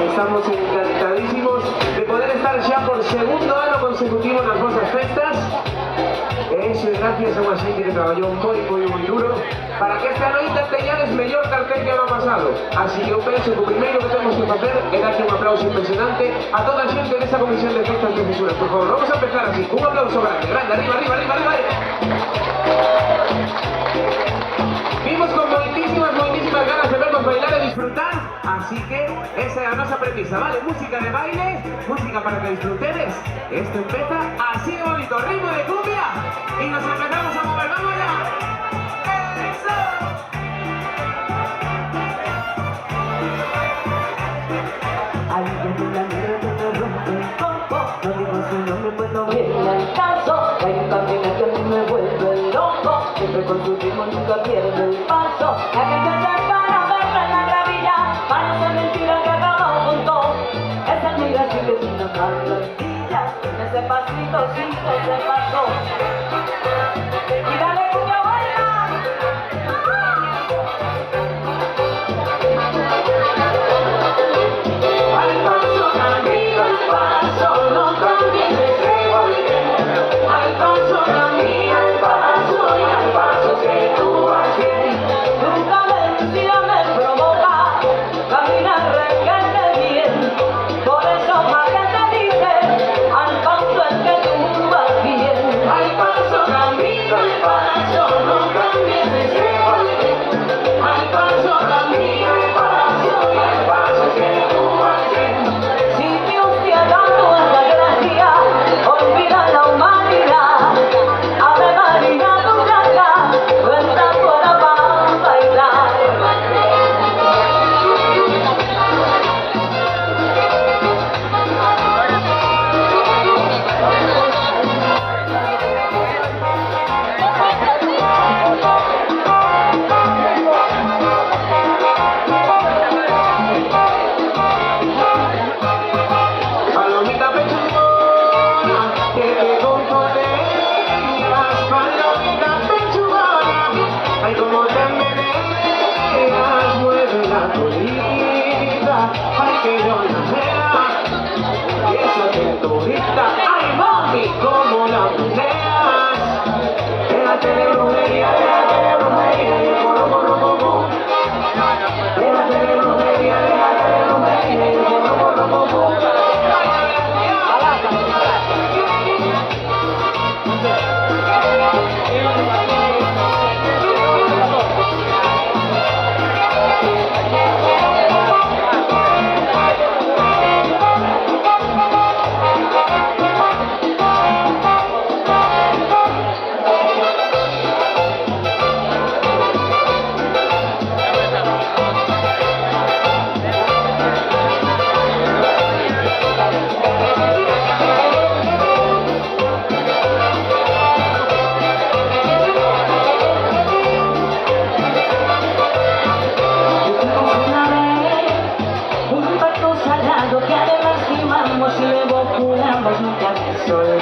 Estamos encantadísimos de poder estar ya por segundo año consecutivo en las Vosas Festas. Eso es gracias a una gente que trabajó muy duro para que este ano ainda teñades mellor cartel que ano pasado. Así que eu penso que o primeiro que temos que facer é darlle un aplauso impresionante a toda a xente desa comisión de festas de Fisuras. Por favor, vamos a empezar así. Un aplauso grande, arriba. Vimos con moitísimas ganas de vernos bailar e disfrutar, así que esa é a nosa premisa, vale? Música de baile, música para que disfrutedes. Esto empeza así de bonito, ritmo de cumbia, y nos empezamos a mover, ¡vamos allá! ¡Eso! Alguien en la negra que me rompe el coco, no digo su nombre pues no viene al caso. Hay un camino que a mí me vuelve loco, siempre con su ritmo nunca pierde el paso. La gente se para a verla en la gravilla, parece mentira que acabó con todo. Esa negra sí que es una carretilla, en ese pasito sí que se pasó. Y dale cuña baila. Al paso camino, al paso, no cambies ese golpe. Al paso camino, al paso y al paso que tú vas bien. Tu cadencia me provoca, caminar requete bien. Por eso más que te dice, al paso es que tú vas bien. Al paso camino, al paso, no cambies ese golpe. Al paso camino, al paso y al paso que tú vas bien. Si Dios te ha dado esa gracia, olvida la humanidad. Ave María, tu blanca, tú estás fuera para bailar. Palomita pechugona, que te componeas. Palomita pechugona, ay como te meneas. Mueve la colita, ay que yo la vea. Y esa cinturita, ay mami, como la meneas. Déjate de brujería, y el corro. Déjate de brujería, y el corro. Un pacto sagrado que además firmamos y luego juramos nunca resolver.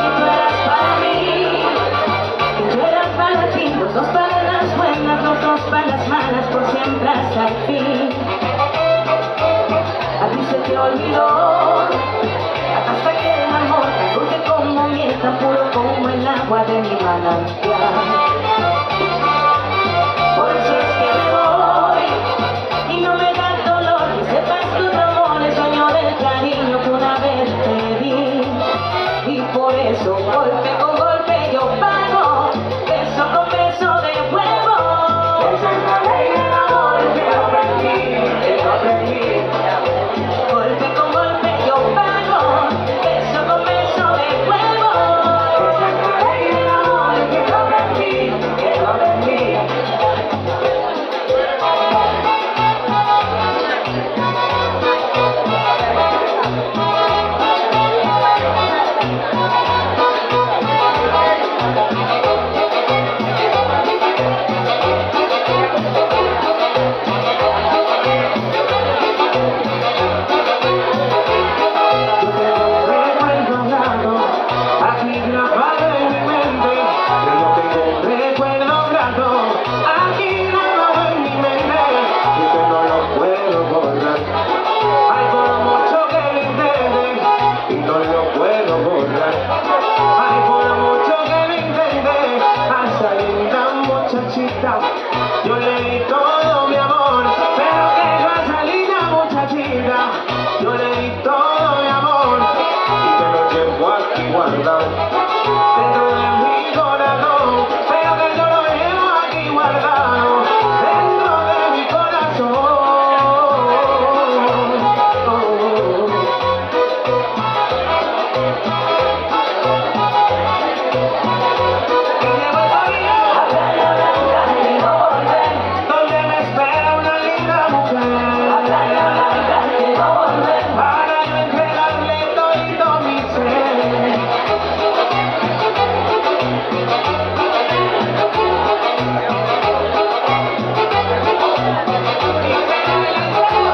Que tú eras para mí, que yo era para ti, los dos para las buenas, los dos para las malas, por siempre hasta el fin. A ti se te olvidó, hasta que el amor tan dulce como miel, tan puro como el agua de mi manantial. Por eso es que me voy y no me da dolor que sepas que tu amor es dueño del cariño que una vez te di. Y por eso golpe con golpe yo pago, beso con beso devuelvo. Esa es la ley del amor que yo aprendí. Golpe con golpe yo pago, beso con beso devuelvo. Esa es la ley del amor que yo aprendí. baila,